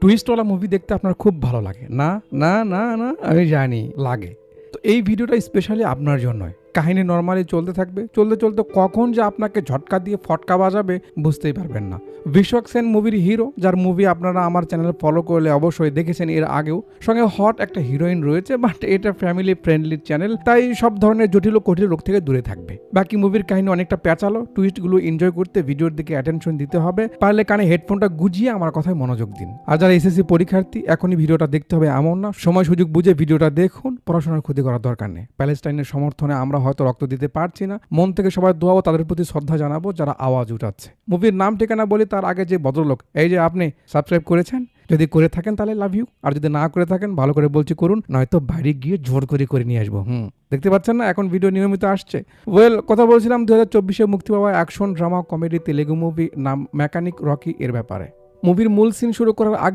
টুইস্টওয়ালা movie দেখতে আপনার খুব ভালো লাগে না? না না না আমি জানি লাগে। তো এই ভিডিওটা স্পেশালি আপনার জন্যই। কাহিনী নরমালি চলতে থাকবে, চলতে চলতে কখন যে আপনাকে ঝটকা দিয়ে ফটকা বাজাবে বুঝতেই পারবেন না। বিশ্বক সেন মুভির হিরো, যার মুভি আপনারা আমার চ্যানেল ফলো করলে অবশ্যই দেখেছেন এর আগেও। সঙ্গে হট একটা হিরোইন রয়েছে, বাট এটা ফ্যামিলি ফ্রেন্ডলি চ্যানেল, তাই সব ধরনের জটিল ও কঠিন রোগ থেকে দূরে থাকবে। বাকি মুভির কাহিনী অনেকটা পেঁচালো, টুইস্টগুলো এনজয় করতে ভিডিওর দিকে অ্যাটেনশন দিতে হবে। পারলে কানে হেডফোনটা গুজিয়ে আমার কথায় মনোযোগ দিন। আর যারা এসএসসি পরীক্ষার্থী, এখনই ভিডিওটা দেখতে হবে এমন না, সময় সুযোগ বুঝে ভিডিওটা দেখুন, পড়াশোনার ক্ষতি করার দরকার নেই। প্যালেস্টাইনের সমর্থনে আমরা হয়তো রক্ত দিতে পারছি না, মন থেকে সবাই দোয়া ও তাদের প্রতি শ্রদ্ধা জানাবো যারা আওয়াজ উঠাচ্ছে। মুভির নাম ঠিকানা বলি তার আগে যে ভদ্রলোক, এই যে আপনি সাবস্ক্রাইব করেছেন, যদি করে থাকেন তাহলে লাভ ইউ, আর যদি না করে থাকেন ভালো করে বলছি করুন, নয়তো বাইরে গিয়ে জোর করে নিয়ে আসবো। দেখতে পাচ্ছেন না এখন ভিডিও নিয়মিত আসছে। ওয়েল, কথা বলছিলাম 2024-এ মুক্তি পাওয়া action drama comedy Telugu movie নাম মেকানিক রকি এর ব্যাপারে। মুভির মূল সিন শুরু করার আগে